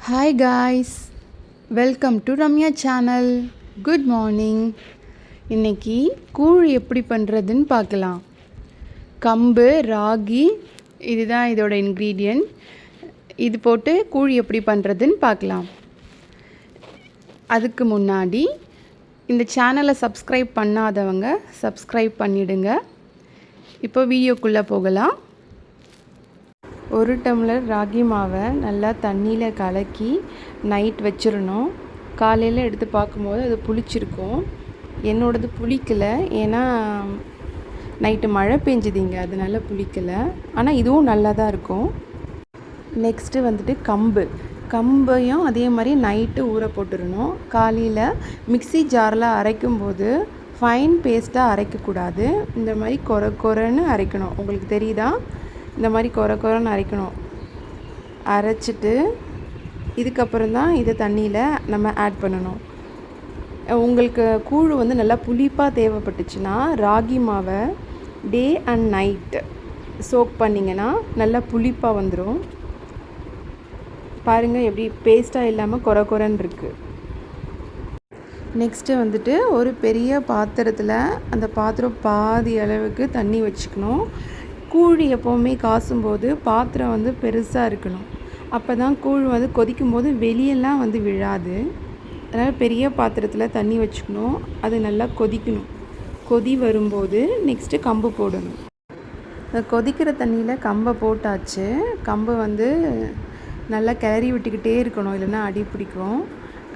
Hi guys, welcome to Ramya channel. Good morning. இன்றைக்கி கூழ் எப்படி பண்ணுறதுன்னு பார்க்கலாம். கம்பு, ராகி, இதுதான் இதோட இன்க்ரீடியன்ட். இது போட்டு கூழ் எப்படி பண்ணுறதுன்னு பார்க்கலாம். அதுக்கு முன்னாடி இந்த சேனலை சப்ஸ்கிரைப் பண்ணாதவங்க சப்ஸ்கிரைப் பண்ணிவிடுங்க. இப்போ வீடியோக்குள்ளே போகலாம். ஒரு டம்ளர் ராகி மாவை நல்லா தண்ணியில் கலக்கி நைட் வச்சிடணும். காலையில் எடுத்து பார்க்கும்போது அது புளிச்சிருக்கும். என்னோடது புளிக்கலை, ஏன்னா நைட்டு மழை பெஞ்சுதிங்க, அதனால புளிக்கலை. ஆனால் இதுவும் நல்லா தான் இருக்கும். நெக்ஸ்ட்டு வந்துட்டு கம்பையும் அதே மாதிரி நைட்டு ஊற போட்டுடணும். காலையில் மிக்ஸி ஜாரில் அரைக்கும்போது ஃபைன் பேஸ்ட்டாக அரைக்கக்கூடாது. இந்த மாதிரி கொரன்னு அரைக்கணும். உங்களுக்கு தெரியுதா? இந்த மாதிரி கொரன்னு அரைக்கணும். அரைச்சிட்டு இதுக்கப்புறம் தான் இதை தண்ணியில் நம்ம ஆட் பண்ணணும். உங்களுக்கு கூழ் வந்து நல்லா புளிப்பாக தேவைப்பட்டுச்சுன்னா ராகி மாவை டே அண்ட் நைட் சோக் பண்ணிங்கன்னா நல்லா புளிப்பாக வந்துடும். பாருங்கள் எப்படி பேஸ்ட்டாக இல்லாமல் கொரன்னு இருக்குது. நெக்ஸ்ட்டு வந்துட்டு ஒரு பெரிய பாத்திரத்தில் அந்த பாத்திரம் பாதி அளவுக்கு தண்ணி வச்சுக்கணும். கூழ் எப்போவுமே காசும்போது பாத்திரம் வந்து பெருசாக இருக்கணும். அப்போ தான் கூழ் வந்து கொதிக்கும்போது வெளியெல்லாம் வந்து விழாது. அதனால் பெரிய பாத்திரத்தில் தண்ணி வச்சுக்கணும். அது நல்லா கொதிக்கணும். கொதி வரும்போது நெக்ஸ்ட்டு கம்பு போடணும். கொதிக்கிற தண்ணியில் கம்பை போட்டாச்சு. கம்பை வந்து நல்லா கிளறி விட்டுக்கிட்டே இருக்கணும், இல்லைன்னா அடி பிடிக்கும்.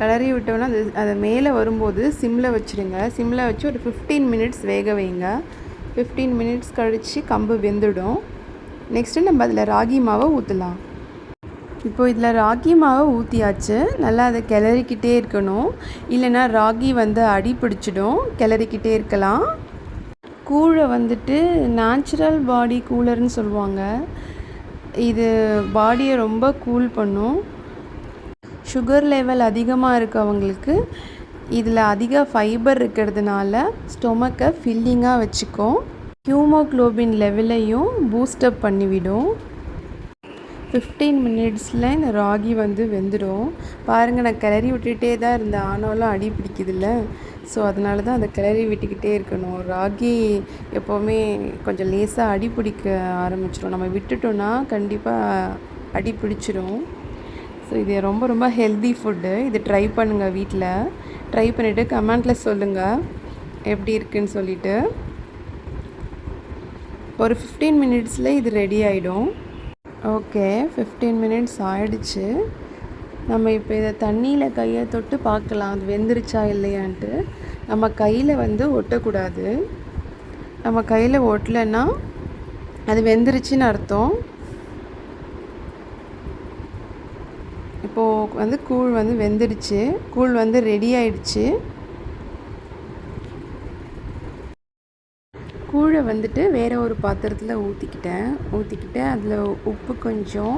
கிளறி விட்டோன்னா அது மேலே வரும்போது சிம்மில் வச்சுருங்க. சிம்மில் வச்சு ஒரு 15 மினிட்ஸ் வேக வைங்க. 15 மினிட்ஸ் கழித்து கம்பு வெந்துடும். நெக்ஸ்ட்டு நம்ம அதில் ராகி மாவை ஊற்றலாம். இப்போது இதில் ராகி மாவை ஊற்றியாச்சு. நல்லா அதை கிளறிக்கிட்டே இருக்கணும், இல்லைன்னா ராகி வந்து அடி பிடிச்சிடும். கிளறிக்கிட்டே இருக்கலாம். கூழை வந்துட்டு நேச்சுரல் பாடி கூலர்னு சொல்லுவாங்க. இது பாடியை ரொம்ப கூல் பண்ணும். சுகர் லெவல் அதிகமாக இருக்கவங்களுக்கு இதில் அதிக ஃபைபர் இருக்கிறதுனால ஸ்டொமக்கை ஃபில்லிங்காக வச்சுக்கும். ஹீமோக்ளோபின் லெவலையும் பூஸ்டப் பண்ணிவிடும். 15 மினிட்ஸில் இந்த ராகி வந்து வெந்துடும். பாருங்கள், நான் கிளறி விட்டுகிட்டே தான் இருந்தேன், ஆனாலும் அடி பிடிக்குதில்ல. ஸோ அதனால தான் அதை கிளறி விட்டுக்கிட்டே இருக்கணும். ராகி எப்போவுமே கொஞ்சம் லேசாக அடி பிடிக்க ஆரம்பிச்சிடும். நம்ம விட்டுட்டோன்னா கண்டிப்பாக அடி பிடிச்சிடும். ஸோ இது ரொம்ப ரொம்ப ஹெல்தி ஃபுட்டு. இது ட்ரை பண்ணுங்கள் வீட்டில். ட்ரை பண்ணிவிட்டு கமெண்ட்டில் சொல்லுங்கள் எப்படி இருக்குன்னு சொல்லிவிட்டு. ஒரு 15 மினிட்ஸில் இது ரெடி ஆகிடும். ஓகே, 15 மினிட்ஸ் ஆகிடுச்சு. நம்ம இப்போ இதை தண்ணியில் கையை தொட்டு பார்க்கலாம் அது வெந்துருச்சா இல்லையான்ட்டு. நம்ம கையில் வந்து ஒட்டக்கூடாது. நம்ம கையில் ஒட்டலைன்னா அது வெந்துருச்சுன்னு அர்த்தம். இப்போது வந்து கூழ் வந்து வெந்துடுச்சு. கூழ் வந்து ரெடி ஆயிடுச்சு. கூழை வந்துட்டு வேறு ஒரு பாத்திரத்தில் ஊற்றிக்கிட்டு அதில் உப்பு கொஞ்சம்,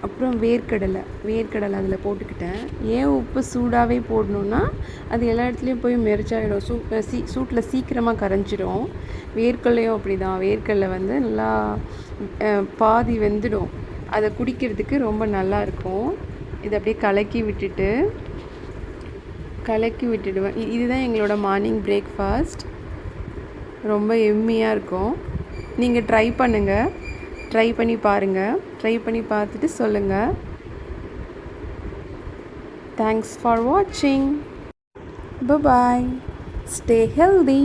அப்புறம் வேர்க்கடலை அதில் போட்டுக்கிட்டேன். ஏன் உப்பு சூடாகவே போடணுன்னா அது எல்லா இடத்துலையும் போய் மெரிச்சாயிடும். சூட்டில் சீக்கிரமாக கரைஞ்சிடும். வேர்க்கடலையும் அப்படி தான். வேர்க்கடலை வந்து நல்லா பாதி வெந்துடும். அதை குடிக்கிறதுக்கு ரொம்ப நல்லாயிருக்கும். இதை அப்படியே கலக்கி விட்டுடுவேன். இதுதான் எங்களோட மார்னிங் பிரேக்ஃபாஸ்ட். ரொம்ப எம்மியாக இருக்கும். நீங்கள் ட்ரை பண்ணுங்கள். ட்ரை பண்ணி பாருங்கள். ட்ரை பண்ணி பார்த்துட்டு சொல்லுங்கள். தேங்க்ஸ் ஃபார் வாட்சிங். பை. Stay healthy.